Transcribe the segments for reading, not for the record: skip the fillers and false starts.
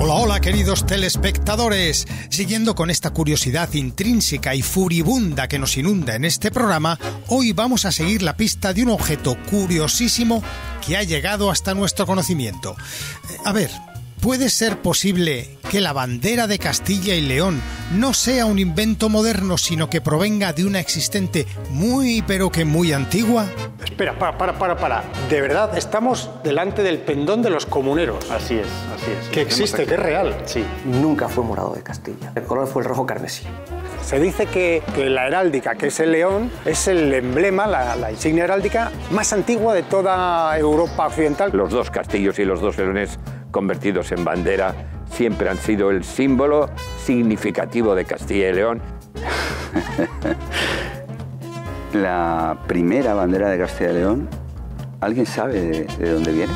Hola, hola, queridos telespectadores. Siguiendo con esta curiosidad intrínseca y furibunda que nos inunda en este programa, hoy vamos a seguir la pista de un objeto curiosísimo que ha llegado hasta nuestro conocimiento. A ver, ¿puede ser posible que la bandera de Castilla y León no sea un invento moderno, sino que provenga de una existente muy, pero que muy antigua? Espera, para. De verdad, estamos delante del pendón de los comuneros. Así es. Que existe, que es real. Sí. Nunca fue morado de Castilla. El color fue el rojo carmesí. Se dice que la heráldica, que es el león, es el emblema, la insignia heráldica más antigua de toda Europa occidental. Los dos castillos y los dos leones convertidos en bandera siempre han sido el símbolo significativo de Castilla y León. La primera bandera de Castilla y León, ¿alguien sabe de dónde viene?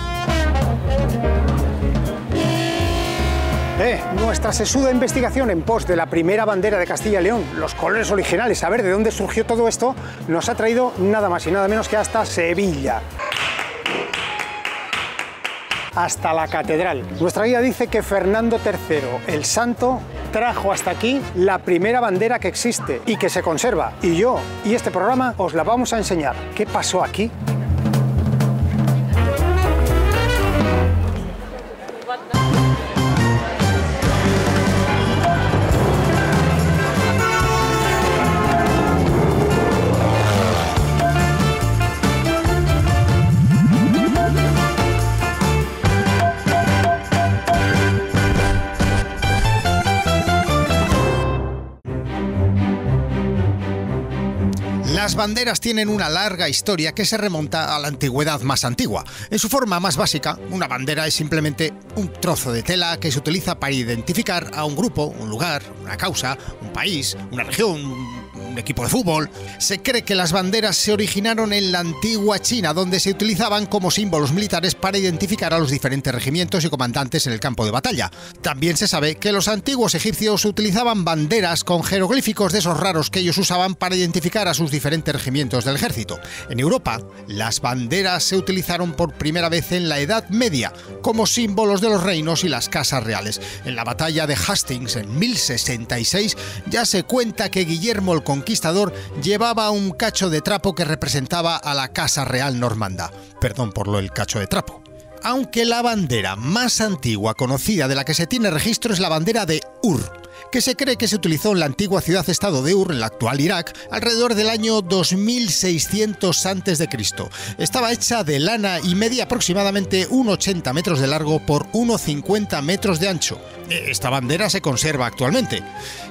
Nuestra sesuda investigación en pos de la primera bandera de Castilla y León, los colores originales, saber de dónde surgió todo esto, nos ha traído nada más y nada menos que hasta Sevilla. Hasta la catedral. Nuestra guía dice que Fernando III, el Santo, trajo hasta aquí la primera bandera que existe y que se conserva. Y yo y este programa os la vamos a enseñar. ¿Qué pasó aquí? Las banderas tienen una larga historia que se remonta a la antigüedad más antigua. En su forma más básica, una bandera es simplemente un trozo de tela que se utiliza para identificar a un grupo, un lugar, una causa, un país, una región, un equipo de fútbol. Se cree que las banderas se originaron en la antigua China, donde se utilizaban como símbolos militares para identificar a los diferentes regimientos y comandantes en el campo de batalla. También se sabe que los antiguos egipcios utilizaban banderas con jeroglíficos de esos raros que ellos usaban para identificar a sus diferentes regimientos del ejército. En Europa, las banderas se utilizaron por primera vez en la Edad Media como símbolos de los reinos y las casas reales. En la batalla de Hastings en 1066 ya se cuenta que Guillermo el Conquistador llevaba un cacho de trapo que representaba a la casa real normanda. Perdón por lo del cacho de trapo. Aunque la bandera más antigua conocida de la que se tiene registro es la bandera de Ur, que se cree que se utilizó en la antigua ciudad-estado de Ur, en la actual Irak, alrededor del año 2600 a.C. Estaba hecha de lana y medía aproximadamente 1,80 metros de largo por 1,50 metros de ancho. Esta bandera se conserva actualmente.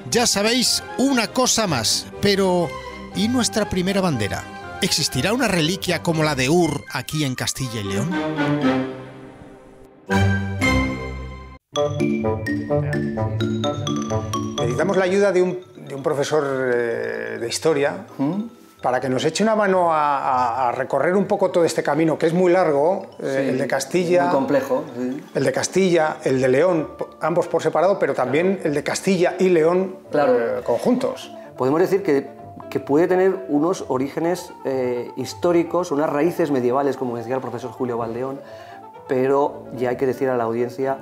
Ya sabéis, una cosa más, pero ¿y nuestra primera bandera? ¿Existirá una reliquia como la de Ur aquí en Castilla y León? Necesitamos la ayuda de un profesor de historia para que nos eche una mano a recorrer un poco todo este camino, que es muy largo, sí, el de Castilla, muy complejo, sí. El de Castilla, el de León, ambos por separado, pero también el de Castilla y León, claro, conjuntos. Podemos decir que puede tener unos orígenes históricos, unas raíces medievales, como decía el profesor Julio Valdeón, pero ya hay que decir a la audiencia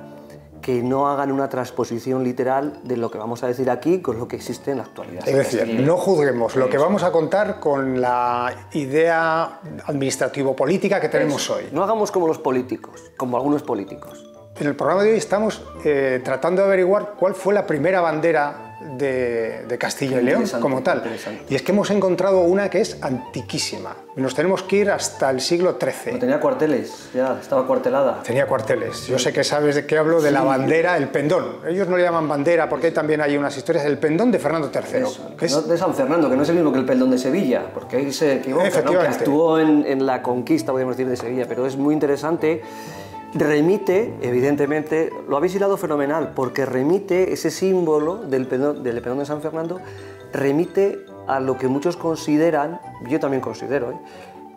que no hagan una transposición literal de lo que vamos a decir aquí con lo que existe en la actualidad. Es decir, no juzguemos lo que vamos a contar con la idea administrativo-política que tenemos hoy. No hagamos como los políticos, como algunos políticos. En el programa de hoy estamos tratando de averiguar cuál fue la primera bandera de Castilla y León como tal. Y es que hemos encontrado una que es antiquísima. Nos tenemos que ir hasta el siglo XIII. No, tenía cuarteles, ya estaba cuartelada. Tenía cuarteles. Yo sé que sabes de qué hablo, de la bandera, el pendón. Ellos no le llaman bandera porque también hay unas historias. El pendón de Fernando III. No de San Fernando, que no es el mismo que el pendón de Sevilla, porque ahí se equivoca, ¿no? Que actuó en la conquista, podemos decir, de Sevilla, pero es muy interesante. Remite, evidentemente, lo habéis hilado fenomenal, porque remite ese símbolo del pendón de San Fernando, remite a lo que muchos consideran, yo también considero,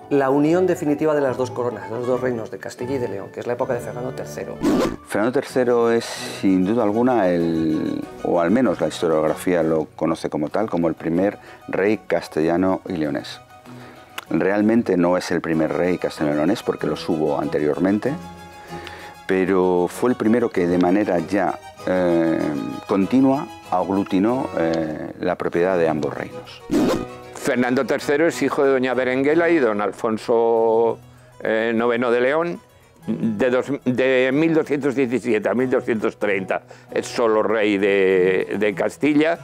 la unión definitiva de las dos coronas, de los dos reinos de Castilla y de León, que es la época de Fernando III. Fernando III es, sin duda alguna, o al menos la historiografía lo conoce como tal, como el primer rey castellano y leonés. Realmente no es el primer rey castellano y leonés porque los hubo anteriormente, pero fue el primero que de manera ya continua aglutinó la propiedad de ambos reinos. Fernando III es hijo de doña Berenguela y don Alfonso IX de León. De 1217 a 1230 es solo rey de Castilla,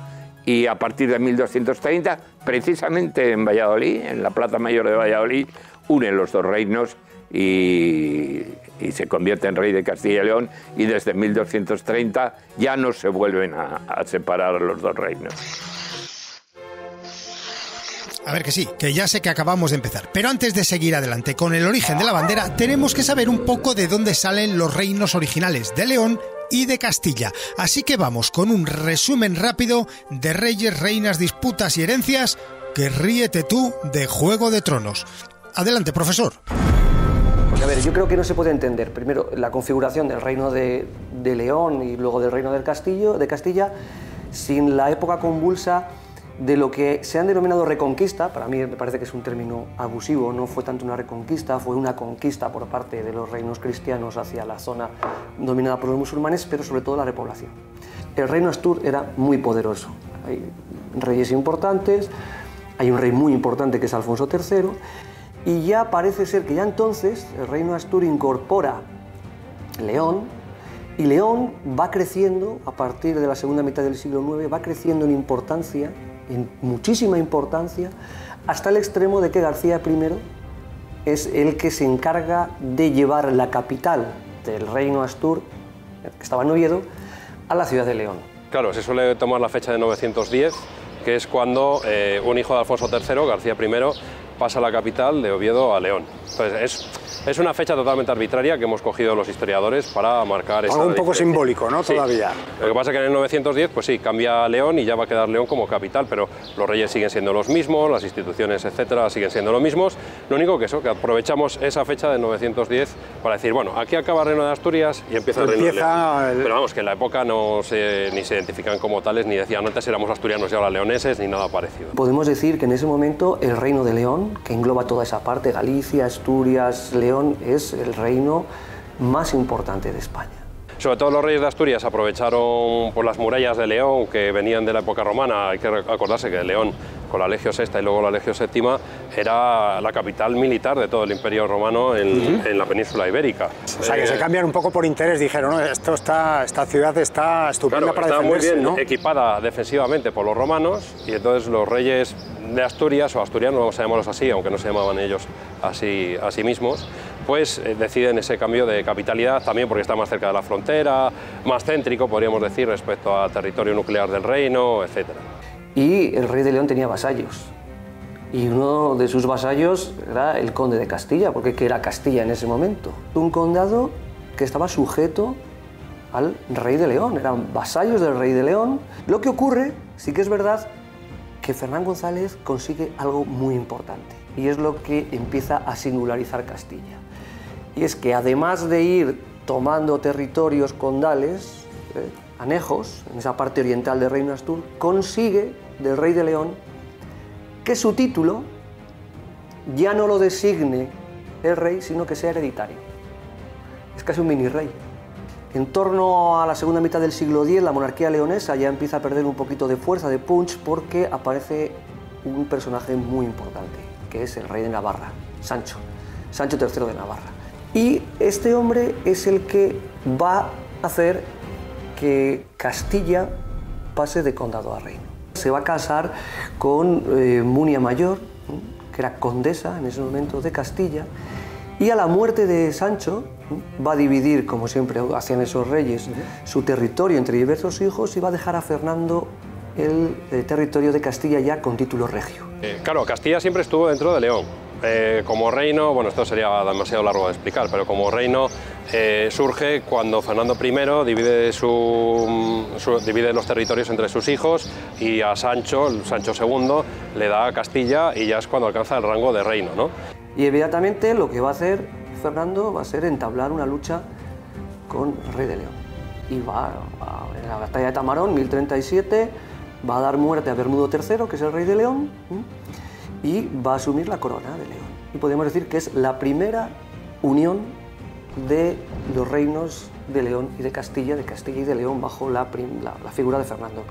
y a partir de 1230, precisamente en Valladolid, en la Plaza Mayor de Valladolid, unen los dos reinos y se convierte en rey de Castilla y León, y desde 1230 ya no se vuelven a separar los dos reinos. A ver, que sí, que ya sé que acabamos de empezar, pero antes de seguir adelante con el origen de la bandera, tenemos que saber un poco de dónde salen los reinos originales de León y de Castilla. Así que vamos con un resumen rápido de reyes, reinas, disputas y herencias, que ríete tú de Juego de Tronos. Adelante, profesor. Pues a ver, yo creo que no se puede entender primero la configuración del reino de León y luego del reino de Castilla sin la época convulsa de lo que se han denominado reconquista. Para mí me parece que es un término abusivo, no fue tanto una reconquista, fue una conquista por parte de los reinos cristianos hacia la zona dominada por los musulmanes, pero sobre todo la repoblación. El reino Astur era muy poderoso, hay reyes importantes, hay un rey muy importante que es Alfonso III, y ya parece ser que ya entonces el reino Astur incorpora León, y León va creciendo a partir de la segunda mitad del siglo IX, va creciendo en importancia, en muchísima importancia, hasta el extremo de que García I es el que se encarga de llevar la capital del reino Astur, que estaba en Oviedo, a la ciudad de León. Claro, se suele tomar la fecha de 910, que es cuando un hijo de Alfonso III, García I, pasa la capital de Oviedo a León. Entonces, es una fecha totalmente arbitraria que hemos cogido los historiadores para marcar esa algo un poco diferencia. simbólico, ¿no? Sí. Todavía. Lo que pasa es que en el 910, pues sí, cambia León y ya va a quedar León como capital, pero los reyes siguen siendo los mismos, las instituciones, etcétera, siguen siendo los mismos. Lo único que eso, que aprovechamos esa fecha del 910 para decir, bueno, aquí acaba el reino de Asturias y empieza el reino de León. Pero vamos, que en la época ni se identifican como tales, ni decían antes éramos asturianos y ahora leoneses, ni nada parecido. Podemos decir que en ese momento el reino de León, que engloba toda esa parte, Galicia, Asturias, León, es el reino más importante de España. Sobre todo los reyes de Asturias aprovecharon por las murallas de León que venían de la época romana. Hay que acordarse que León, con la Legio VI y luego la Legio VII, era la capital militar de todo el Imperio Romano en la península ibérica. O sea, que se cambian un poco por interés, dijeron, ¿no? Esta ciudad está estupenda, claro, para defenderse, muy bien, ¿no? Equipada defensivamente por los romanos, y entonces los reyes de Asturias, o asturianos, vamos a llamarlos así, aunque no se llamaban ellos así a sí mismos, pues deciden ese cambio de capitalidad también porque está más cerca de la frontera, más céntrico, podríamos decir, respecto al territorio nuclear del reino, etc. Y el rey de León tenía vasallos, y uno de sus vasallos era el conde de Castilla, porque ¿qué era Castilla en ese momento? Un condado que estaba sujeto al rey de León, eran vasallos del rey de León. Lo que ocurre, sí que es verdad, que Fernán González consigue algo muy importante, y es lo que empieza a singularizar Castilla. Y es que además de ir tomando territorios condales, anejos, en esa parte oriental del reino Astur, consigue del rey de León que su título ya no lo designe el rey, sino que sea hereditario. Es casi un mini rey. En torno a la segunda mitad del siglo X, la monarquía leonesa ya empieza a perder un poquito de fuerza, de punch, porque aparece un personaje muy importante, que es el rey de Navarra, Sancho III de Navarra. Y este hombre es el que va a hacer que Castilla pase de condado a reino. Se va a casar con Munia Mayor, que era condesa en ese momento de Castilla, y a la muerte de Sancho va a dividir, como siempre hacían esos reyes, su territorio entre diversos hijos, y va a dejar a Fernando el territorio de Castilla ya con título regio. Claro, Castilla siempre estuvo dentro de León. Como reino, bueno, esto sería demasiado largo de explicar, pero como reino surge cuando Fernando I divide los territorios entre sus hijos, y a Sancho II, le da Castilla, y ya es cuando alcanza el rango de reino, ¿no? Y inmediatamente lo que va a hacer Fernando va a ser entablar una lucha con el rey de León. Y en la batalla de Tamarón, 1037, va a dar muerte a Bermudo III, que es el rey de León, y va a asumir la corona de León. Y podemos decir que es la primera unión de los reinos de León y de Castilla y de León, bajo la figura de Fernando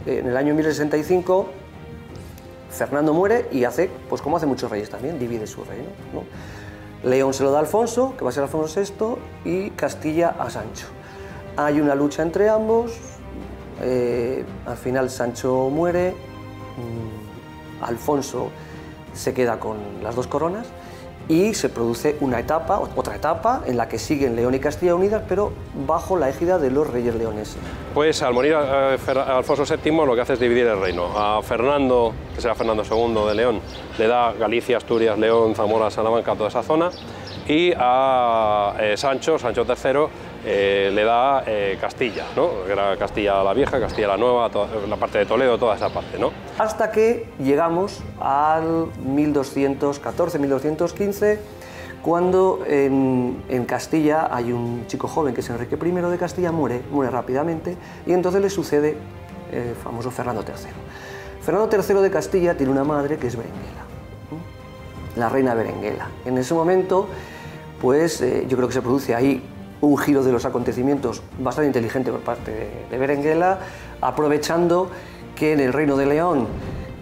I. En el año 1065, Fernando muere y hace, pues como hace muchos reyes también, divide su reino, ¿no? León se lo da a Alfonso, que va a ser Alfonso VI, y Castilla a Sancho. Hay una lucha entre ambos, al final Sancho muere, Alfonso se queda con las dos coronas y se produce otra etapa en la que siguen León y Castilla unidas, pero bajo la égida de los reyes leoneses. Pues al morir Alfonso VII lo que hace es dividir el reino. A Fernando, que será Fernando II de León, le da Galicia, Asturias, León, Zamora, Salamanca, toda esa zona, y a Sancho III, le da Castilla, ¿no? Que era Castilla la Vieja, Castilla la Nueva, la parte de Toledo, toda esa parte, ¿no? Hasta que llegamos al 1214-1215, cuando en Castilla hay un chico joven que es Enrique I de Castilla, muere rápidamente, y entonces le sucede el famoso Fernando III. Fernando III de Castilla tiene una madre que es Berenguela, la reina Berenguela. En ese momento, pues yo creo que se produce ahí un giro de los acontecimientos bastante inteligente por parte de Berenguela, aprovechando que en el Reino de León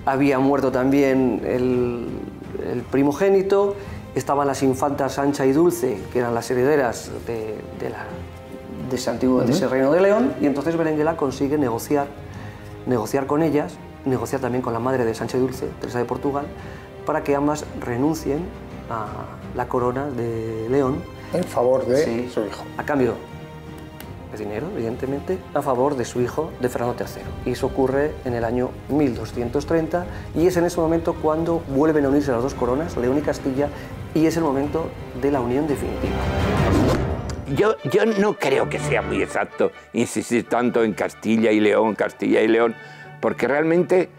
había muerto también el primogénito, estaban las infantas Sancha y Dulce, que eran las herederas de ese Reino de León, y entonces Berenguela consigue negociar con ellas, negociar también con la madre de Sancha y Dulce, Teresa de Portugal, para que ambas renuncien a la corona de León en favor de su hijo. A cambio de dinero, evidentemente, a favor de su hijo, de Fernando III. Y eso ocurre en el año 1230, y es en ese momento cuando vuelven a unirse las dos coronas, León y Castilla, y es el momento de la unión definitiva. Yo no creo que sea muy exacto insistir tanto en Castilla y León, porque realmente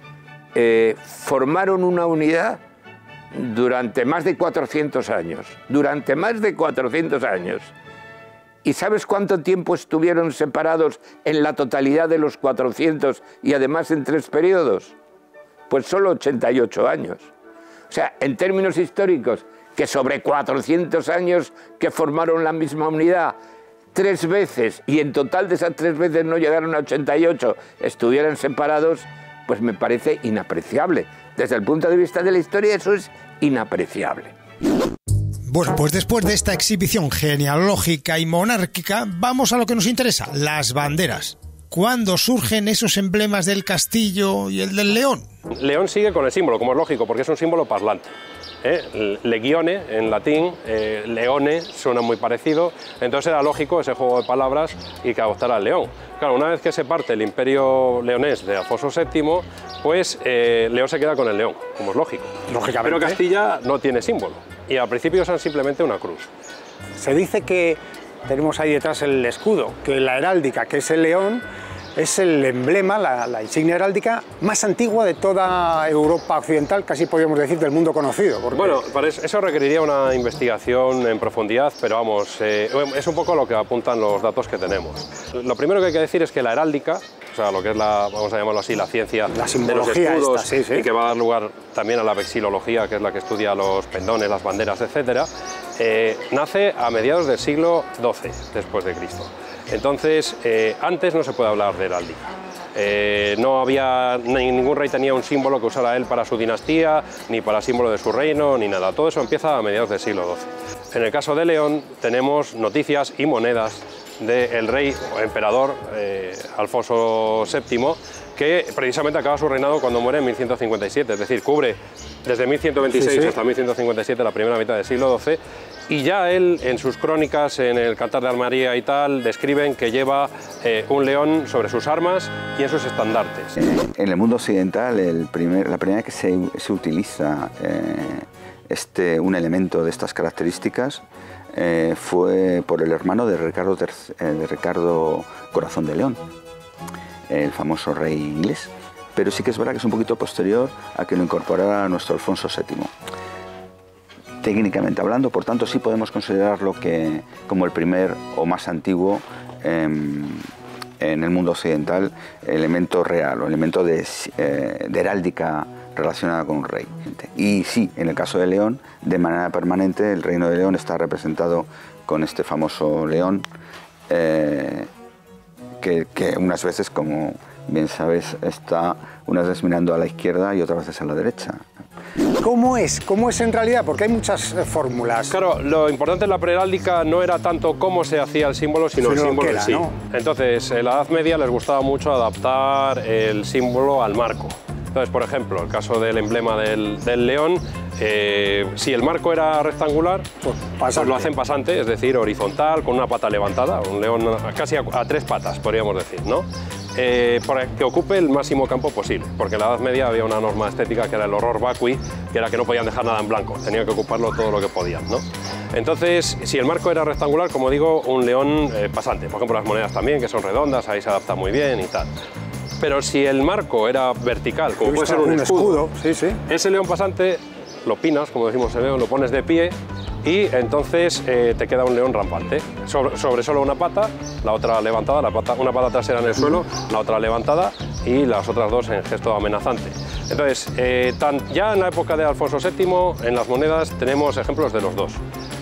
formaron una unidad durante más de 400 años. ¿Y sabes cuánto tiempo estuvieron separados en la totalidad de los 400 y además en 3 periodos? Pues solo 88 años. O sea, en términos históricos, que sobre 400 años que formaron la misma unidad, 3 veces, y en total de esas 3 veces no llegaron a 88, estuvieran separados, pues me parece inapreciable. Desde el punto de vista de la historia, eso es inapreciable. Bueno, pues después de esta exhibición genealógica y monárquica, vamos a lo que nos interesa, las banderas. ¿Cuándo surgen esos emblemas del castillo y el del león? León sigue con el símbolo, como es lógico, porque es un símbolo parlante. Legione en latín, leone suena muy parecido, entonces era lógico ese juego de palabras y que adoptara el león. Claro, una vez que se parte el imperio leonés de Alfonso VII, pues León se queda con el león, como es lógico. Lógicamente. Pero Castilla no tiene símbolo y al principio usan simplemente una cruz. Se dice que tenemos ahí detrás el escudo, que la heráldica, que es el león, es el emblema, la insignia heráldica más antigua de toda Europa occidental, casi podríamos decir del mundo conocido. Porque... Bueno, eso requeriría una investigación en profundidad, pero vamos, es un poco lo que apuntan los datos que tenemos. Lo primero que hay que decir es que la heráldica, o sea, lo que es vamos a llamarlo así, la ciencia la simbología de los escudos, esta, sí. y que va a dar lugar también a la vexilología, que es la que estudia los pendones, las banderas, etcétera, nace a mediados del siglo XII después de Cristo. Entonces, antes no se puede hablar de heráldica. No había, ningún rey tenía un símbolo que usara él para su dinastía, ni para símbolo de su reino, ni nada. Todo eso empieza a mediados del siglo XII. En el caso de León tenemos noticias y monedas del rey o emperador Alfonso VII, que precisamente acaba su reinado cuando muere en 1157, es decir, cubre desde 1126 hasta 1157, la primera mitad del siglo XII, y ya él, en sus crónicas, en el Cantar de Almería y tal, describen que lleva un león sobre sus armas y en sus estandartes. En el mundo occidental, la primera vez que se utiliza un elemento de estas características fue por el hermano de Ricardo Corazón de León, el famoso rey inglés, pero sí que es verdad que es un poquito posterior a que lo incorporara nuestro Alfonso VII. Técnicamente hablando, por tanto, sí podemos considerarlo como el primer o más antiguo en el mundo occidental elemento real o elemento de heráldica relacionada con un rey. Y sí, en el caso de León, de manera permanente, el reino de León está representado con este famoso león, que unas veces, como bien sabes, está unas veces mirando a la izquierda y otras veces a la derecha. ¿Cómo es? ¿Cómo es en realidad? Porque hay muchas fórmulas. Claro, lo importante en la preheráldica no era tanto cómo se hacía el símbolo, sino el símbolo en sí. ¿No? Entonces, en la Edad Media les gustaba mucho adaptar el símbolo al marco. Entonces, por ejemplo, el caso del emblema del león, si el marco era rectangular, pues lo hacen pasante, es decir, horizontal, con una pata levantada, un león casi a 3 patas, podríamos decir, ¿no? Para que ocupe el máximo campo posible, porque en la Edad Media había una norma estética que era el horror vacui, que era que no podían dejar nada en blanco, tenían que ocuparlo todo lo que podían, ¿no? Entonces, si el marco era rectangular, como digo, un león pasante. Por ejemplo, las monedas también, que son redondas, ahí se adapta muy bien y tal. Pero si el marco era vertical, como puede ser un escudo, sí, sí. Ese león pasante lo pinas, como decimos en león, lo pones de pie y entonces te queda un león rampante. Sobre solo una pata, la otra levantada, una pata trasera en el suelo, la otra levantada y las otras dos en gesto amenazante. Entonces, ya en la época de Alfonso VII, en las monedas tenemos ejemplos de los dos,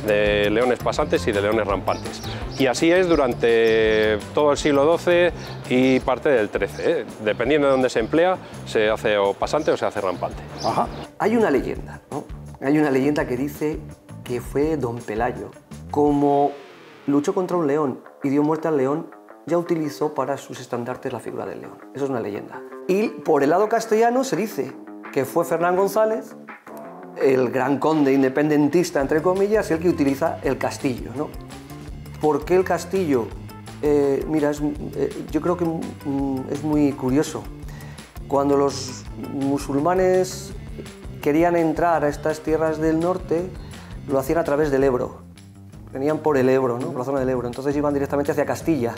de leones pasantes y de leones rampantes. Y así es durante todo el siglo XII y parte del XIII. Dependiendo de dónde se emplea, se hace o pasante o se hace rampante. Ajá. Hay una leyenda, ¿no? Hay una leyenda que dice que fue don Pelayo, como luchó contra un león y dio muerte al león, ya utilizó para sus estandartes la figura del león. Eso es una leyenda. Y por el lado castellano se dice que fue Fernán González, el gran conde independentista, entre comillas, el que utiliza el castillo, ¿no? ¿Por qué el castillo? Mira, yo creo que es muy curioso. Cuando los musulmanes querían entrar a estas tierras del norte, lo hacían a través del Ebro. Venían por el Ebro, ¿no? Por la zona del Ebro. Entonces iban directamente hacia Castilla.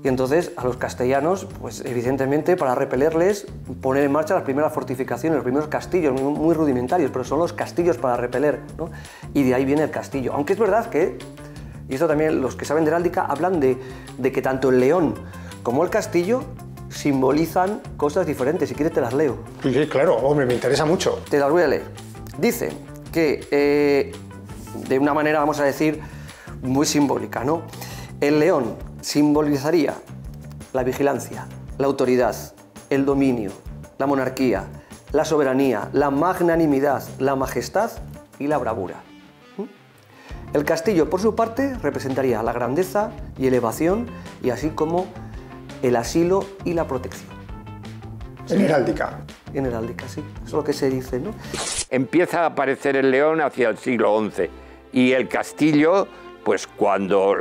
Y entonces a los castellanos, pues evidentemente para repelerles, poner en marcha las primeras fortificaciones, los primeros castillos, muy rudimentarios, pero son los castillos para repeler, ¿no? Y de ahí viene el castillo. Aunque es verdad que, y esto también los que saben de heráldica hablan de que tanto el león como el castillo simbolizan cosas diferentes. Si quieres te las leo. Sí, claro, hombre, me interesa mucho. Te las voy a leer. Dice que, de una manera, vamos a decir, muy simbólica, ¿no? El león simbolizaría la vigilancia, la autoridad, el dominio, la monarquía, la soberanía, la magnanimidad, la majestad y la bravura. El castillo, por su parte, representaría la grandeza y elevación, y así como el asilo y la protección. En heráldica. En heráldica, sí. Eso es lo que se dice, ¿no? Empieza a aparecer el león hacia el siglo XI y el castillo, pues cuando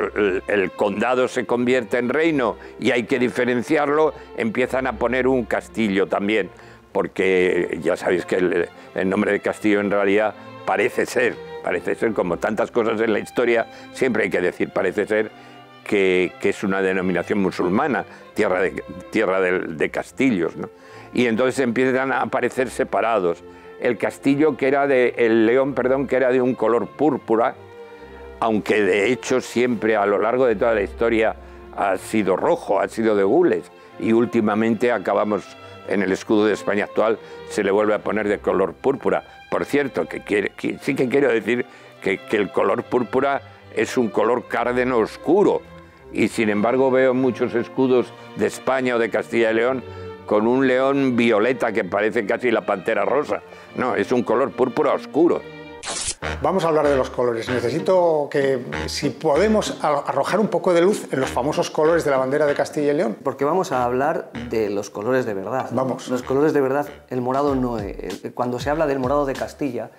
el condado se convierte en reino y hay que diferenciarlo, empiezan a poner un castillo también, porque ya sabéis que el nombre de castillo en realidad parece ser como tantas cosas en la historia, siempre hay que decir parece ser, que es una denominación musulmana, tierra de castillos, ¿no? Y entonces empiezan a aparecer separados. El castillo el león, que era de un color púrpura, aunque de hecho siempre a lo largo de toda la historia ha sido rojo, ha sido de gules, y últimamente acabamos en el escudo de España actual, se le vuelve a poner de color púrpura. Por cierto, sí que quiero decir que el color púrpura es un color cárdeno oscuro, y sin embargo veo muchos escudos de España o de Castilla y León con un león violeta que parece casi la pantera rosa. No, es un color púrpura oscuro. Vamos a hablar de los colores. Necesito que, si podemos, arrojar un poco de luz en los famosos colores de la bandera de Castilla y León. Porque vamos a hablar de los colores de verdad. Vamos. Los colores de verdad, el morado no es. Cuando se habla del morado de Castilla,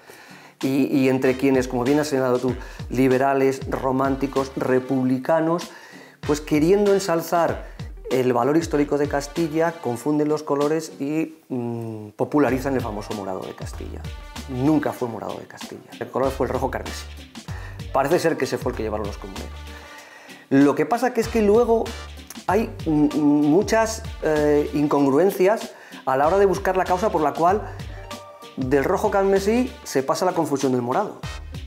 y entre quienes, como bien has señalado tú, liberales, románticos, republicanos, pues queriendo ensalzar el valor histórico de Castilla, confunden los colores y popularizan el famoso morado de Castilla. Nunca fue morado de Castilla. El color fue el rojo carmesí. Parece ser que ese fue el que llevaron los comuneros. Lo que pasa que es que luego hay muchas incongruencias a la hora de buscar la causa por la cual del rojo carmesí se pasa a la confusión del morado.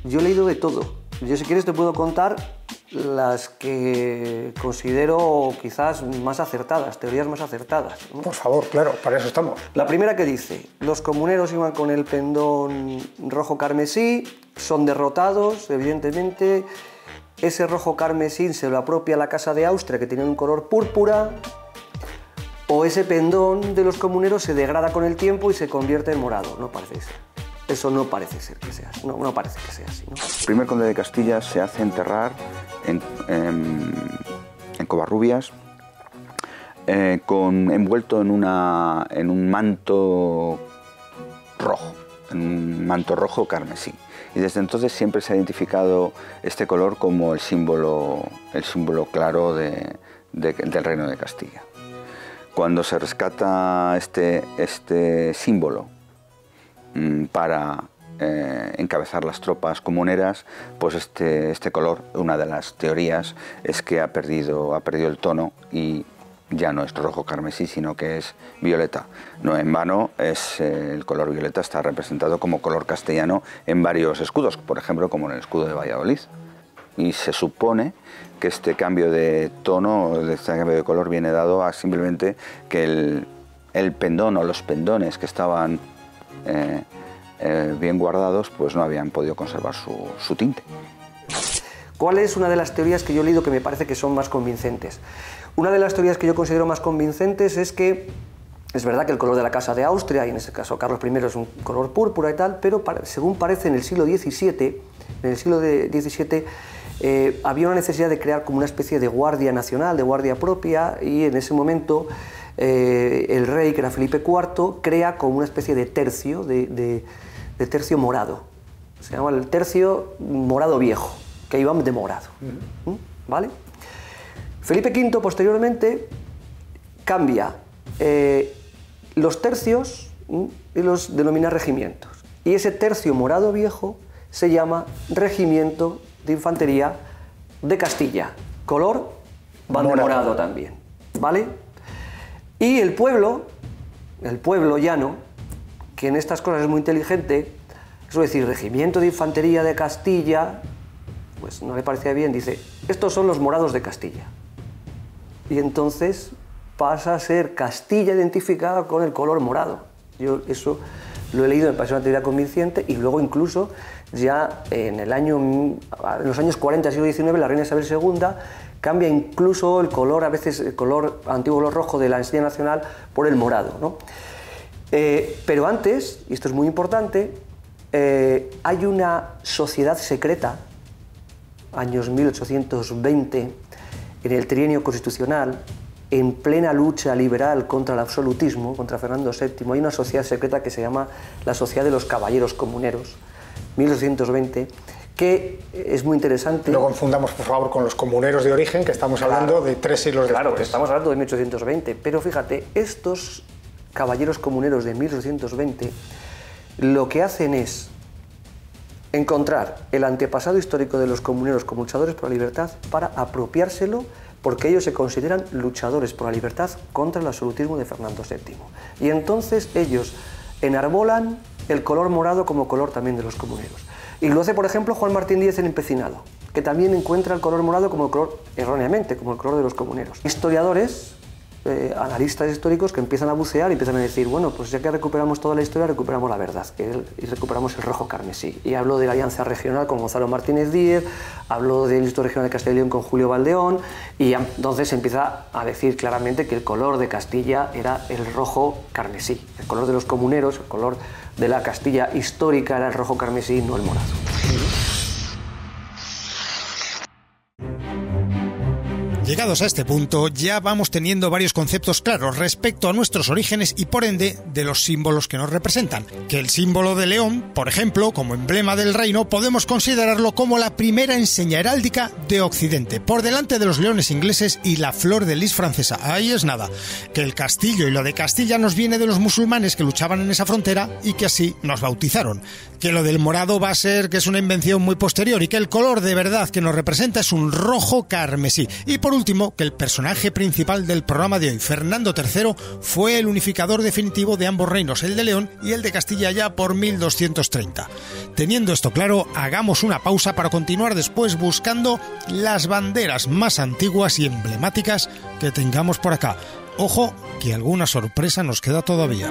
Yo he leído de todo. Yo, si quieres, te puedo contar las que considero quizás más acertadas, teorías más acertadas, ¿no? Por favor, claro, para eso estamos. La primera que dice, los comuneros iban con el pendón rojo carmesí, son derrotados, evidentemente, ese rojo carmesí se lo apropia la Casa de Austria, que tenía un color púrpura, o ese pendón de los comuneros se degrada con el tiempo y se convierte en morado. No parece ser. Eso no parece ser que sea así, no parece que sea así, ¿no? El primer conde de Castilla se hace enterrar en Covarrubias, envuelto en un manto rojo carmesí. Y desde entonces siempre se ha identificado este color como el símbolo claro del Reino de Castilla. Cuando se rescata este símbolo para encabezar las tropas comuneras, pues este color, una de las teorías es que ha perdido el tono y ya no es rojo carmesí, sino que es violeta. No en vano, el color violeta está representado como color castellano en varios escudos, por ejemplo, como en el escudo de Valladolid. Y se supone que este cambio de tono, este cambio de color, viene dado a simplemente que el pendón o los pendones que estaban bien guardados, pues no habían podido conservar su tinte. ¿Cuál es una de las teorías que yo he leído que me parece que son más convincentes? Una de las teorías que yo considero más convincentes es que es verdad que el color de la Casa de Austria, y en este caso Carlos I, es un color púrpura y tal, pero según parece en el siglo XVII, había una necesidad de crear como una especie de guardia nacional, de guardia propia, y en ese momento el rey, que era Felipe IV, crea como una especie de tercio, de tercio morado. Se llama el tercio morado viejo, que iba de morado. ¿Vale? Felipe V posteriormente cambia los tercios y los denomina regimientos. Y ese tercio morado viejo se llama Regimiento de Infantería de Castilla, color morado también, ¿vale? Y el pueblo llano, que en estas cosas es muy inteligente, es decir, Regimiento de Infantería de Castilla, pues no le parecía bien, dice, estos son los morados de Castilla. Y entonces pasa a ser Castilla identificada con el color morado. Yo eso lo he leído, me parece una teoría convincente, y luego incluso ya en los años 40 del siglo XIX, la reina Isabel II cambia incluso el color, a veces el color antiguo, color rojo de la enseña nacional, por el morado, ¿no? Pero antes, y esto es muy importante, hay una sociedad secreta, años 1820, en el trienio constitucional, en plena lucha liberal contra el absolutismo, contra Fernando VII, hay una sociedad secreta que se llama la Sociedad de los Caballeros Comuneros, 1820, que es muy interesante. No confundamos, por favor, con los comuneros de origen, que estamos hablando de 3 siglos después. Claro, que estamos hablando de 1820, pero fíjate, estos caballeros comuneros de 1820 lo que hacen es encontrar el antepasado histórico de los comuneros como luchadores por la libertad para apropiárselo, porque ellos se consideran luchadores por la libertad contra el absolutismo de Fernando VII. Y entonces ellos enarbolan el color morado como color también de los comuneros. Y lo hace, por ejemplo, Juan Martín Díez en Empecinado, que también encuentra el color morado como el color, erróneamente, como el color de los comuneros. Historiadores, analistas históricos, que empiezan a bucear y empiezan a decir, bueno, pues ya que recuperamos toda la historia, recuperamos la verdad, y recuperamos el rojo carmesí. Y hablo de la alianza regional con Gonzalo Martínez Díez, hablo del Instituto Regional de Castilla y León con Julio Valdeón, y entonces se empieza a decir claramente que el color de Castilla era el rojo carmesí. El color de los comuneros, el color de la Castilla histórica era el rojo carmesí, no el morado. Llegados a este punto, ya vamos teniendo varios conceptos claros respecto a nuestros orígenes y, por ende, de los símbolos que nos representan. Que el símbolo de león, por ejemplo, como emblema del reino, podemos considerarlo como la primera enseña heráldica de Occidente, por delante de los leones ingleses y la flor de lis francesa. Ahí es nada. Que el castillo y lo de Castilla nos viene de los musulmanes que luchaban en esa frontera y que así nos bautizaron. Que lo del morado va a ser que es una invención muy posterior y que el color de verdad que nos representa es un rojo carmesí. Y por último, que el personaje principal del programa de hoy, Fernando III, fue el unificador definitivo de ambos reinos, el de León y el de Castilla, ya por 1230. Teniendo esto claro, hagamos una pausa para continuar después buscando las banderas más antiguas y emblemáticas que tengamos por acá. Ojo, que alguna sorpresa nos queda todavía.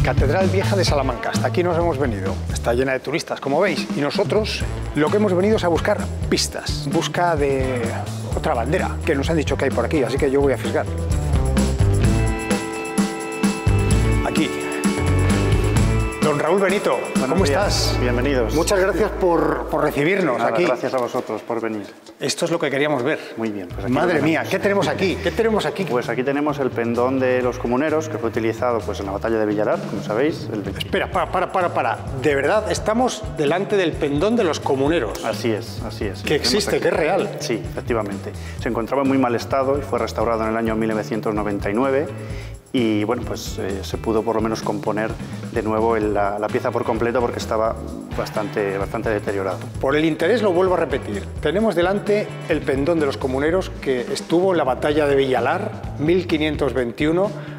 Catedral Vieja de Salamanca, hasta aquí nos hemos venido. Está llena de turistas, como veis, y nosotros lo que hemos venido es a buscar pistas, en busca de otra bandera que nos han dicho que hay por aquí, así que yo voy a fisgar. Aquí. Don Raúl Benito, ¿cómo estás? Bienvenidos. Muchas gracias por recibirnos. Nada, aquí. Gracias a vosotros por venir. Esto es lo que queríamos ver. Muy bien. Pues aquí Madre mía, ¿qué tenemos aquí? ¿Qué tenemos aquí? Pues aquí tenemos el pendón de los comuneros, que fue utilizado pues, en la batalla de Villalar, como sabéis. Espera, para. De verdad, estamos delante del pendón de los comuneros. Así es, así es. Que existe, que es real. Sí, efectivamente. Se encontraba en muy mal estado y fue restaurado en el año 1999. Y bueno, pues se pudo por lo menos componer de nuevo la pieza por completo porque estaba bastante deteriorado. Por el interés lo vuelvo a repetir. Tenemos delante el pendón de los comuneros que estuvo en la batalla de Villalar, 1521.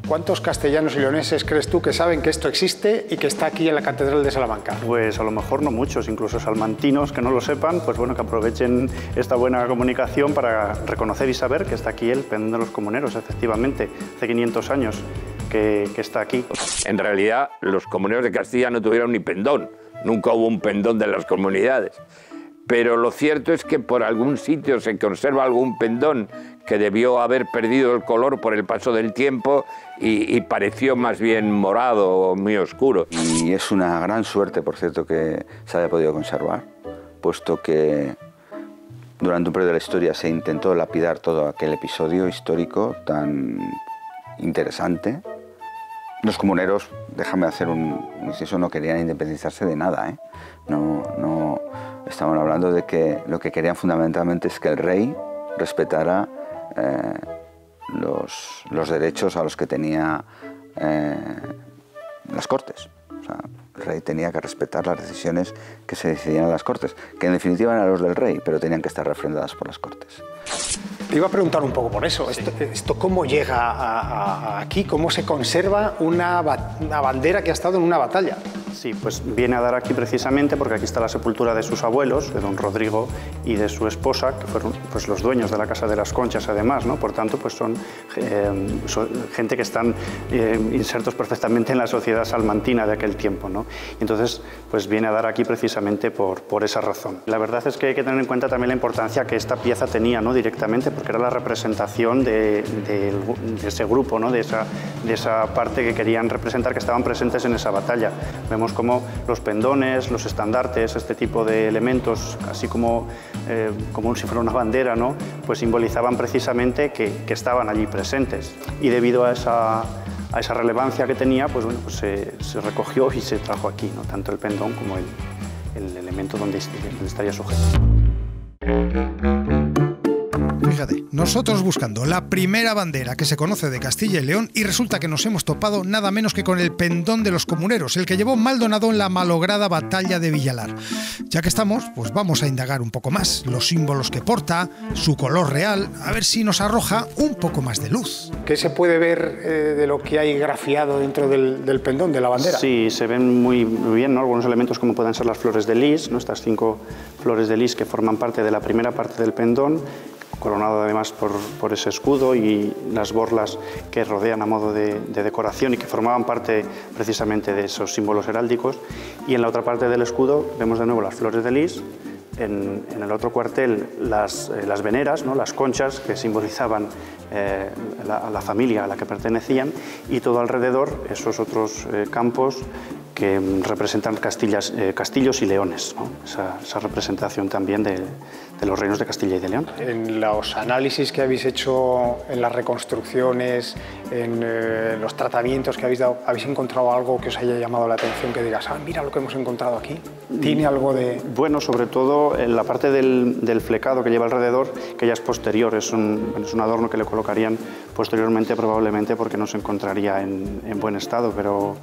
¿Cuántos castellanos y leoneses crees tú que saben que esto existe y que está aquí en la Catedral de Salamanca? Pues a lo mejor no muchos, incluso salmantinos que no lo sepan, pues bueno, que aprovechen esta buena comunicación para reconocer y saber que está aquí el pendón de los comuneros, efectivamente, hace 500 años que está aquí. En realidad, los comuneros de Castilla no tuvieron ni pendón, nunca hubo un pendón de las comunidades. Pero lo cierto es que por algún sitio se conserva algún pendón que debió haber perdido el color por el paso del tiempo y pareció más bien morado o muy oscuro. Y es una gran suerte, por cierto, que se haya podido conservar, puesto que durante un periodo de la historia se intentó lapidar todo aquel episodio histórico tan interesante. Los comuneros, déjame hacer un inciso, no querían independizarse de nada, ¿eh? No estamos hablando de que lo que querían fundamentalmente es que el rey respetara los derechos a los que tenía las Cortes. O sea, el rey tenía que respetar las decisiones que se decidían en las Cortes, que en definitiva eran los del rey, pero tenían que estar refrendadas por las Cortes. Te iba a preguntar un poco por eso. Sí. ¿Esto cómo llega aquí? ¿Cómo se conserva una bandera que ha estado en una batalla? Sí, pues viene a dar aquí precisamente porque aquí está la sepultura de sus abuelos, de don Rodrigo y de su esposa, que fueron pues, los dueños de la Casa de las Conchas además, ¿no? Por tanto, pues son gente que están insertos perfectamente en la sociedad salmantina de aquel tiempo, ¿no? Y entonces, pues viene a dar aquí precisamente por esa razón. La verdad es que hay que tener en cuenta también la importancia que esta pieza tenía, ¿no? Directamente, porque era la representación de ese grupo, ¿no? de esa parte que querían representar, que estaban presentes en esa batalla. Vemos como los pendones, los estandartes, este tipo de elementos, así como si fuera una bandera, ¿no? Pues simbolizaban precisamente que estaban allí presentes. Y debido a esa relevancia que tenía, pues bueno, pues se recogió y se trajo aquí, ¿no? Tanto el pendón como el elemento donde estaría sujeto. Fíjate, nosotros buscando la primera bandera que se conoce de Castilla y León y resulta que nos hemos topado nada menos que con el pendón de los comuneros, el que llevó Maldonado en la malograda batalla de Villalar. Ya que estamos, pues vamos a indagar un poco más, los símbolos que porta, su color real, a ver si nos arroja un poco más de luz. ¿Qué se puede ver de lo que hay grafiado dentro del pendón, de la bandera? Sí, se ven muy bien, ¿no? Algunos elementos como pueden ser las flores de lis, ¿no? Estas 5 flores de lis que forman parte de la primera parte del pendón, coronado además por ese escudo y las borlas que rodean a modo de decoración y que formaban parte precisamente de esos símbolos heráldicos. Y en la otra parte del escudo vemos de nuevo las flores de lis, en el otro cuartel las veneras, ¿no? Las conchas que simbolizaban a la familia a la que pertenecían, y todo alrededor esos otros campos que representan castillos y leones, ¿no? Esa representación también de los reinos de Castilla y de León. En los análisis que habéis hecho, en las reconstrucciones, en los tratamientos que habéis dado, ¿habéis encontrado algo que os haya llamado la atención, que digas, mira lo que hemos encontrado aquí? ¿Tiene algo de...? Bueno, sobre todo en la parte del flecado que lleva alrededor, que ya es posterior, es un adorno que le colocarían posteriormente probablemente porque no se encontraría en buen estado, pero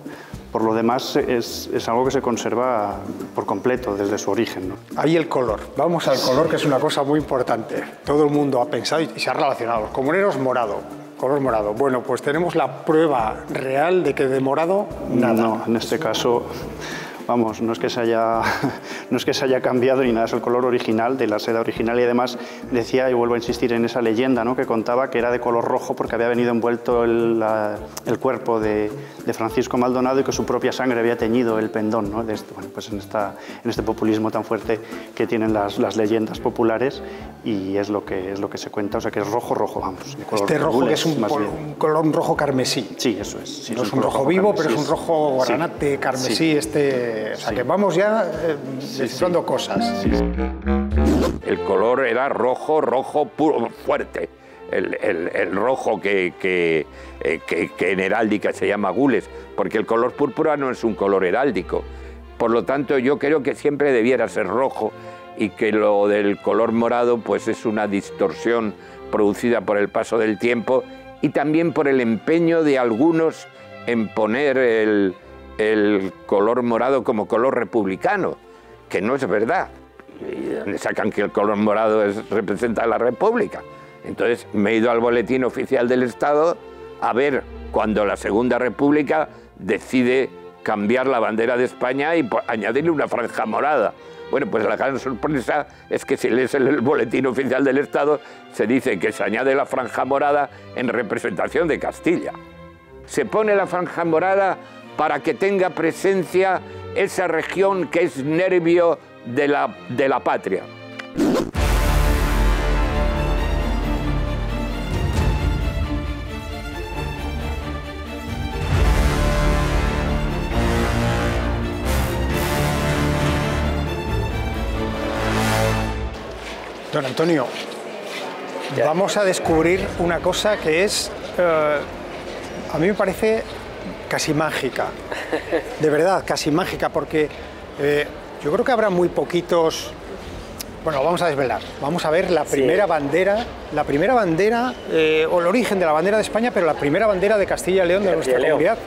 por lo demás es algo que se conserva por completo desde su origen, ¿no? Ahí el color. Vamos al color, que es una cosa muy importante. Todo el mundo ha pensado y se ha relacionado. Los comuneros, morado. Color morado. Bueno, pues tenemos la prueba real de que de morado, nada. No, en este caso, vamos, no es que se haya cambiado ni nada, es el color original de la seda original, y además decía, y vuelvo a insistir en esa leyenda, ¿no?, que contaba que era de color rojo porque había venido envuelto el cuerpo de Francisco Maldonado y que su propia sangre había teñido el pendón, ¿no? Bueno, pues en este populismo tan fuerte que tienen las leyendas populares, y es lo que se cuenta, o sea que es rojo, vamos. Este rojo, que es un color rojo carmesí. Sí, eso es. Sí, no es un rojo vivo, carmesí, pero es un rojo granate, carmesí, sí. O sea que vamos ya descifrando cosas. Sí. El color era rojo puro, fuerte. El rojo que en heráldica se llama gules, porque el color púrpura no es un color heráldico. Por lo tanto, yo creo que siempre debiera ser rojo, y que lo del color morado pues es una distorsión producida por el paso del tiempo y también por el empeño de algunos en poner el color morado como color republicano, que no es verdad. Y sacan que el color morado representa a la República. Entonces me he ido al Boletín Oficial del Estado a ver cuando la Segunda República decide cambiar la bandera de España y añadirle una franja morada. Bueno, pues la gran sorpresa es que si lees el Boletín Oficial del Estado se dice que se añade la franja morada en representación de Castilla. Se pone la franja morada para que tenga presencia esa región que es nervio de la patria. Don Antonio, vamos a descubrir una cosa que es, a mí me parece casi mágica, de verdad, casi mágica, porque yo creo que habrá muy poquitos. Bueno, vamos a desvelar, vamos a ver la primera bandera, o el origen de la bandera de España, pero la primera bandera de Castilla y León, de nuestra comunidad,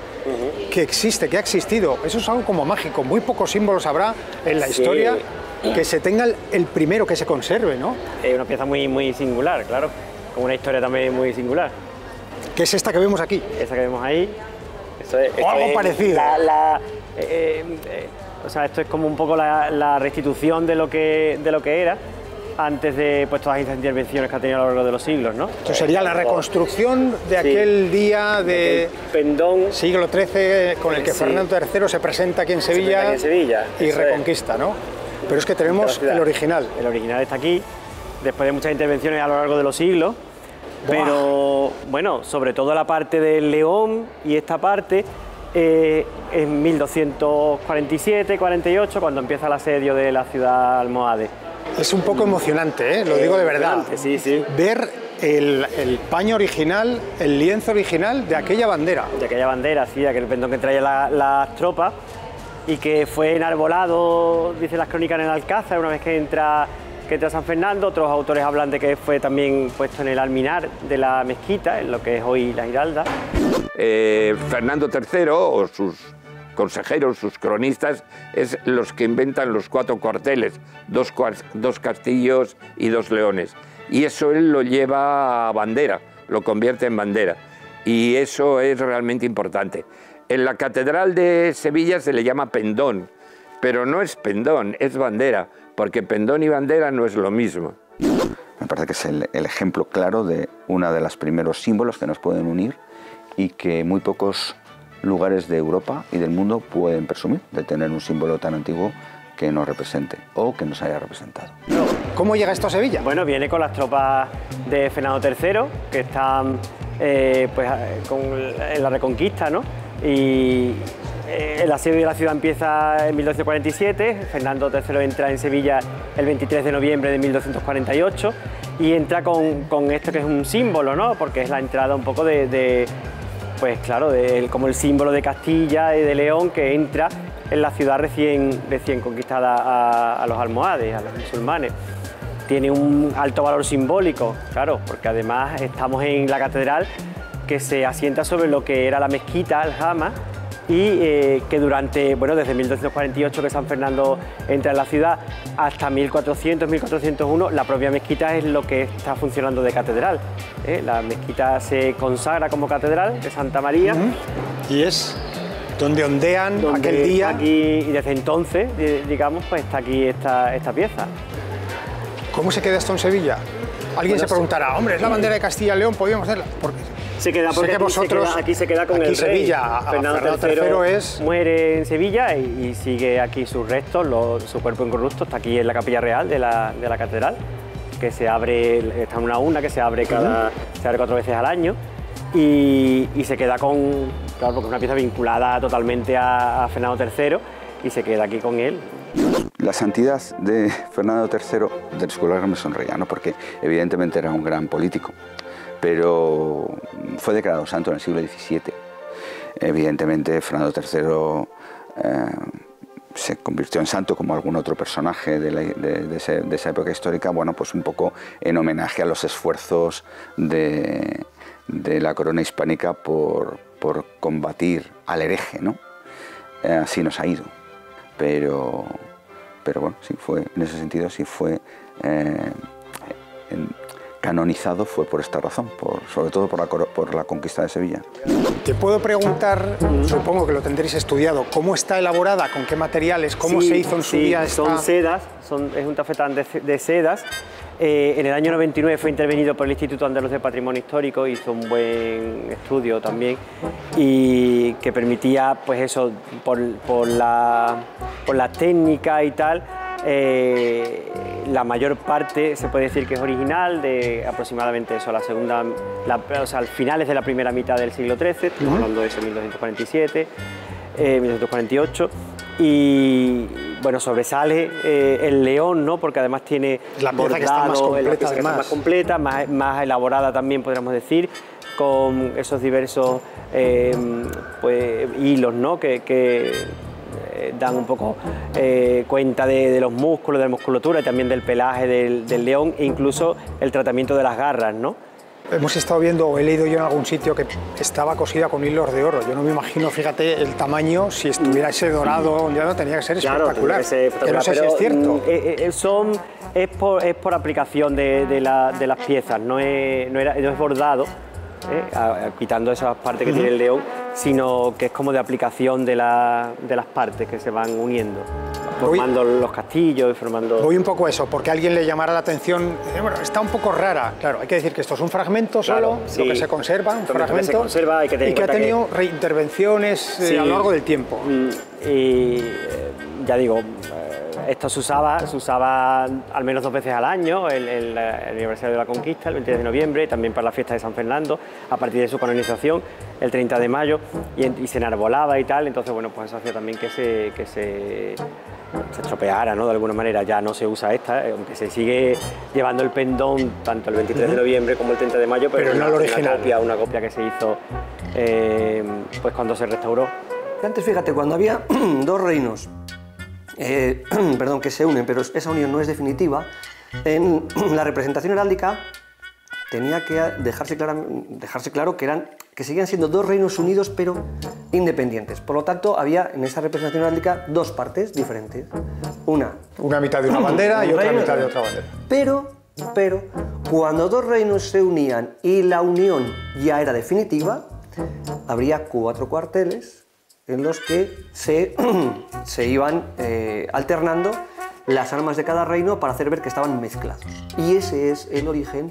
que existe, que ha existido. Eso es algo como mágico, muy pocos símbolos habrá en la historia que se tenga el primero, que se conserve, ¿no? Es una pieza muy singular, claro, con una historia también muy singular. ¿Qué es esta que vemos aquí? Esa que vemos ahí. O algo parecido. O sea, esto es como un poco la restitución de lo que era antes de pues, todas estas intervenciones que ha tenido a lo largo de los siglos, ¿no? Esto sería la reconstrucción de aquel día de pendón siglo XIII con el que Fernando III se presenta aquí en Sevilla, y reconquista, ¿no? Pero es que tenemos el original. El original está aquí, después de muchas intervenciones a lo largo de los siglos. Pero bueno, sobre todo la parte del León y esta parte en 1247-48, cuando empieza el asedio de la ciudad almohade. Es un poco emocionante, lo digo de verdad. Sí. Ver el paño original, el lienzo original de aquella bandera. De aquella bandera, sí, aquel pendón que traía las tropas y que fue enarbolado, dicen las crónicas, en el Alcázar una vez que entra San Fernando. Otros autores hablan de que fue también puesto en el alminar de la mezquita, en lo que es hoy la Giralda. Fernando III o sus consejeros, sus cronistas, es los que inventan los 4 cuarteles, 2 castillos y 2 leones. Y eso él lo lleva a bandera, lo convierte en bandera. Y eso es realmente importante. En la Catedral de Sevilla se le llama pendón, pero no es pendón, es bandera, porque pendón y bandera no es lo mismo. Me parece que es el ejemplo claro de uno de los primeros símbolos que nos pueden unir y que muy pocos lugares de Europa y del mundo pueden presumir de tener un símbolo tan antiguo que nos represente o que nos haya representado. ¿Cómo llega esto a Sevilla? Bueno, viene con las tropas de Fernando III, que están en la Reconquista, ¿no? Y el asedio de la ciudad empieza en 1247, Fernando III entra en Sevilla el 23 de noviembre de 1248 y entra con esto que es un símbolo, ¿no? Porque es la entrada un poco pues claro, como el símbolo de Castilla y de León que entra en la ciudad recién conquistada a los almohades, a los musulmanes. Tiene un alto valor simbólico, claro, porque además estamos en la catedral que se asienta sobre lo que era la mezquita, Aljama, y que desde 1248 que San Fernando entra en la ciudad hasta 1400, 1401, la propia mezquita es lo que está funcionando de catedral. La mezquita se consagra como catedral de Santa María. Y es donde ondean aquel día. Aquí, y desde entonces, digamos, pues está aquí esta pieza. ¿Cómo se queda esto en Sevilla? Alguien se preguntará, hombre, es la bandera de Castilla y León, podríamos hacerla. Porque se queda porque aquí se queda con aquí el Sevilla, rey. Fernando III es... muere en Sevilla y sigue aquí sus restos, su cuerpo incorrupto, está aquí en la capilla real de la catedral, que se abre, está en una urna que se abre se abre 4 veces al año y se queda claro, porque es una pieza vinculada totalmente a Fernando III y se queda aquí con él. La santidad de Fernando III del escuela me sonreía, ¿no? Porque evidentemente era un gran político, pero fue declarado santo en el siglo XVII. Evidentemente Fernando III se convirtió en santo como algún otro personaje de esa época histórica, bueno, pues un poco en homenaje a los esfuerzos de la corona hispánica por combatir al hereje, ¿no? Así nos ha ido. Pero bueno, sí fue, en ese sentido, sí fue canonizado, fue por esta razón, sobre todo por la conquista de Sevilla. Te puedo preguntar, supongo que lo tendréis estudiado, ¿cómo está elaborada, con qué materiales, cómo se hizo en su día? Son sedas, es un tafetán de sedas. En el año 99 fue intervenido por el Instituto Andaluz de Patrimonio Histórico, hizo un buen estudio también y que permitía, pues eso, por la técnica y tal, la mayor parte se puede decir que es original, de aproximadamente eso, al finales de la primera mitad del siglo XIII, estamos hablando de eso, 1247, 1248, y bueno, sobresale el león, ¿no? Porque además tiene la pieza que está más completa, más completa, más elaborada también, podríamos decir, con esos diversos pues, hilos, ¿no? que dan un poco cuenta de los músculos, de la musculatura y también del pelaje del león e incluso el tratamiento de las garras, ¿no? Hemos estado viendo, o he leído yo en algún sitio, que estaba cosida con hilos de oro. Yo no me imagino, fíjate, el tamaño, si estuviera ese dorado ondeado, tenía que ser espectacular. Que no sé si es cierto. Es por aplicación de las piezas, no es bordado, quitando esas partes que tiene el león, sino que es como de aplicación de las partes que se van uniendo, formando los castillos y formando... Voy un poco a eso, porque a alguien le llamará la atención, bueno, está un poco rara. Claro, hay que decir que esto es un fragmento solo, lo que se conserva, un fragmento, se conserva, y que ha tenido reintervenciones a lo largo del tiempo. Y ya digo, esto se usaba al menos 2 veces al año, el aniversario de la conquista, el 23 de noviembre, también para la fiesta de San Fernando, a partir de su canonización, el 30 de mayo, y se enarbolaba y tal, entonces bueno, pues eso hacía también que se estropeara, ¿no? De alguna manera ya no se usa esta, aunque se sigue llevando el pendón tanto el 23 de noviembre como el 30 de mayo, pero no el original. Una copia que se hizo pues cuando se restauró. Antes, fíjate, cuando había 2 reinos, perdón, que se unen, pero esa unión no es definitiva, en la representación heráldica tenía que dejarse claro que seguían siendo 2 reinos unidos pero independientes. Por lo tanto, había en esa representación heráldica 2 partes diferentes. Una mitad de una bandera y otra mitad de otra bandera. Pero cuando 2 reinos se unían y la unión ya era definitiva, habría 4 cuarteles en los que se iban alternando las armas de cada reino para hacer ver que estaban mezclados. Y ese es el origen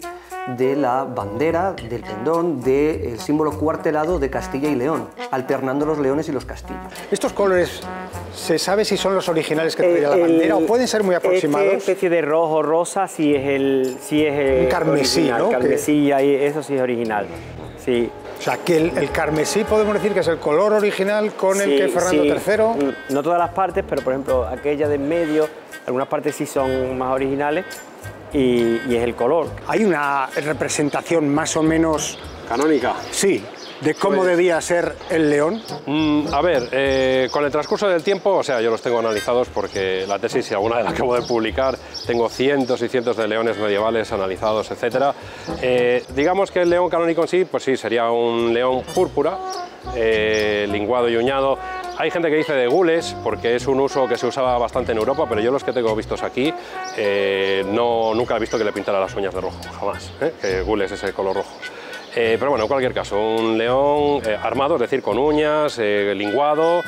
de la bandera, del pendón, del símbolo cuartelado de Castilla y León, alternando los leones y los castillos. ¿Estos colores se sabe si son los originales que traía la bandera o pueden ser muy aproximados? Esta especie de rojo rosa sí es el un carmesí, original, ¿no? Carmesí, eso sí es original. Sí. O sea, que el carmesí podemos decir que es el color original con el que Fernando III... No todas las partes, pero por ejemplo, aquella de en medio, algunas partes sí son más originales y es el color. ¿Hay una representación más o menos... canónica? Sí. ¿De cómo debía ser el león? A ver, con el transcurso del tiempo, o sea, yo los tengo analizados porque la tesis, y alguna de las que acabo de publicar, tengo cientos y cientos de leones medievales analizados, etc. Digamos que el león canónico en sí, pues sí, sería un león púrpura, linguado y uñado. Hay gente que dice de gules, porque es un uso que se usaba bastante en Europa, pero yo los que tengo vistos aquí, nunca he visto que le pintara las uñas de rojo, jamás, que gules es el color rojo. Pero bueno, en cualquier caso, un león armado, es decir, con uñas, linguado,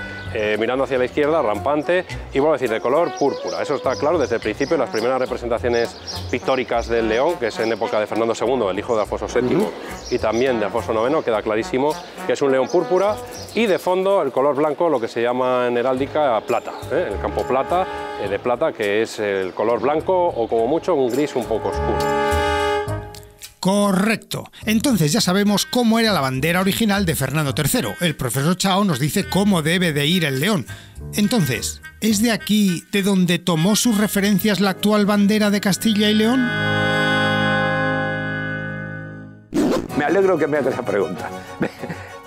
mirando hacia la izquierda, rampante, y vuelvo a decir, de color púrpura. Eso está claro desde el principio, las primeras representaciones pictóricas del león, que es en época de Fernando II, el hijo de Alfonso VII, y también de Alfonso IX, queda clarísimo que es un león púrpura, y de fondo el color blanco, lo que se llama en heráldica plata, el campo plata, de plata, que es el color blanco, o como mucho un gris un poco oscuro. Correcto. Entonces ya sabemos cómo era la bandera original de Fernando III. El profesor Chao nos dice cómo debe de ir el león. Entonces, ¿es de aquí de donde tomó sus referencias la actual bandera de Castilla y León? Me alegro que me hagas esa pregunta.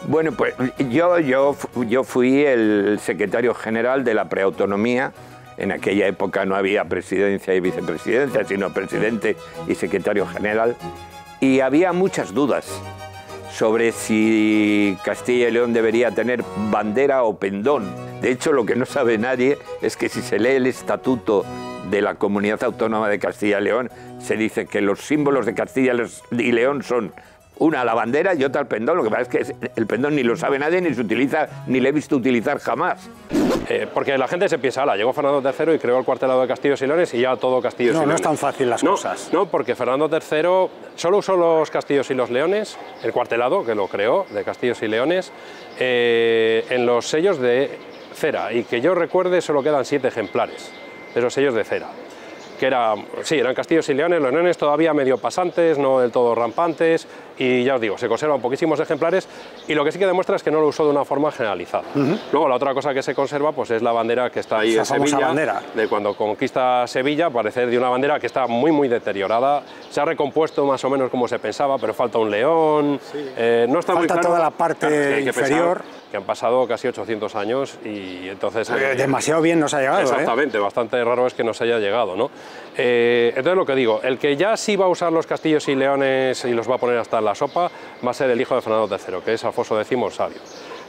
Bueno, pues yo fui el secretario general de la preautonomía. En aquella época no había presidencia y vicepresidencia, sino presidente y secretario general. Y había muchas dudas sobre si Castilla y León debería tener bandera o pendón. De hecho, lo que no sabe nadie es que si se lee el estatuto de la Comunidad Autónoma de Castilla y León, se dice que los símbolos de Castilla y León son una la bandera y otra el pendón. Lo que pasa es que el pendón ni lo sabe nadie, ni se utiliza, ni le he visto utilizar jamás. Porque la gente se piensa, llegó Fernando III y creó el cuartelado de Castillos y Leones y ya todo Castillos y Leones. No es tan fácil las cosas. No, porque Fernando III solo usó los Castillos y los Leones, el cuartelado que lo creó, de Castillos y Leones, en los sellos de cera. Y que yo recuerde, solo quedan 7 ejemplares de esos sellos de cera. Que eran Castillos y Leones, los leones todavía medio pasantes, no del todo rampantes, y ya os digo, se conservan poquísimos ejemplares, y lo que sí que demuestra es que no lo usó de una forma generalizada. Luego la otra cosa que se conserva pues es la bandera que está ahí en Sevilla, de cuando conquista Sevilla, parece de una bandera que está muy deteriorada, se ha recompuesto más o menos como se pensaba, pero falta un león, no está muy claro. Falta toda la parte inferior. Que han pasado casi 800 años y entonces... demasiado bien nos ha llegado. Exactamente, bastante raro es que nos haya llegado, ¿no? Entonces lo que digo, el que ya sí va a usar los Castillos y Leones y los va a poner hasta en la sopa, va a ser el hijo de Fernando III, que es Alfonso X el Sabio.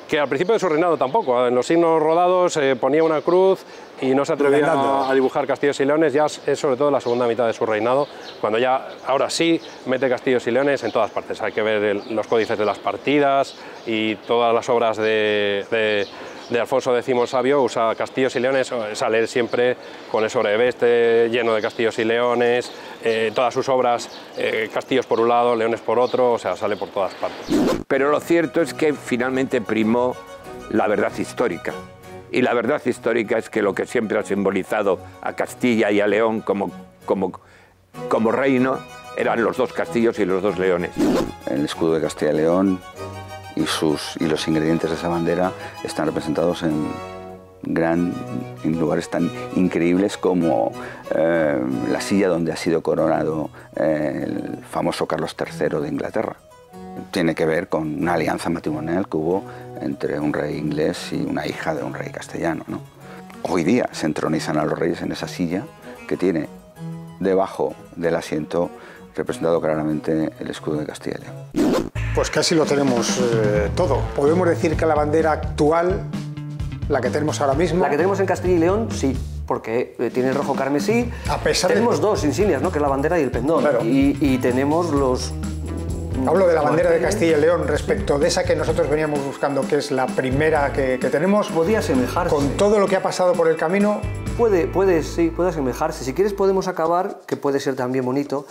Que al principio de su reinado tampoco, en los signos rodados ponía una cruz y no se atrevía a dibujar Castillos y Leones, ya es sobre todo la segunda mitad de su reinado, cuando ya, ahora sí, mete Castillos y Leones en todas partes. Hay que ver los códices de las partidas y todas las obras de Alfonso X el Sabio, usa Castillos y Leones, sale siempre con el sobreveste lleno de Castillos y Leones, todas sus obras, castillos por un lado, leones por otro, o sea, sale por todas partes. Pero lo cierto es que finalmente primó la verdad histórica. Y la verdad histórica es que lo que siempre ha simbolizado a Castilla y a León como reino eran los 2 castillos y los 2 leones. El escudo de Castilla y León y los ingredientes de esa bandera están representados en lugares tan increíbles como la silla donde ha sido coronado el famoso Carlos III de Inglaterra. Tiene que ver con una alianza matrimonial que hubo entre un rey inglés y una hija de un rey castellano, ¿no? Hoy día se entronizan a los reyes en esa silla que tiene debajo del asiento representado claramente el escudo de Castilla y León. Pues casi lo tenemos todo. Podemos decir que la bandera actual, la que tenemos ahora mismo... La que tenemos en Castilla y León, sí, porque tiene el rojo carmesí. A pesar tenemos 2 insignias, ¿no? Que es la bandera y el pendón. Claro. Y tenemos los... Hablo de la bandera de Castilla y León respecto de esa que nosotros veníamos buscando, que es la primera que tenemos. Podía asemejarse. Con todo lo que ha pasado por el camino. Puede asemejarse. Si quieres podemos acabar, que puede ser también bonito,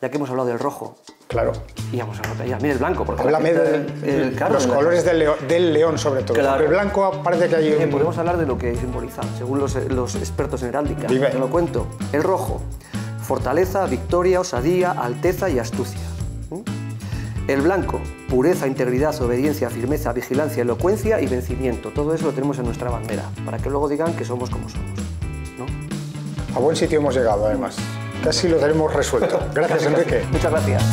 ya que hemos hablado del rojo. Claro. Y vamos a hablar ya. Mira el blanco. Háblame de los colores del león, sobre todo. Claro. El blanco parece que hay un... Podemos hablar de lo que simboliza, según los expertos en heráldica. Dime. Te lo cuento. El rojo, fortaleza, victoria, osadía, alteza y astucia. El blanco, pureza, integridad, obediencia, firmeza, vigilancia, elocuencia y vencimiento. Todo eso lo tenemos en nuestra bandera, para que luego digan que somos como somos, ¿no? A buen sitio hemos llegado, además. Casi lo tenemos resuelto. Gracias, Enrique. Muchas gracias.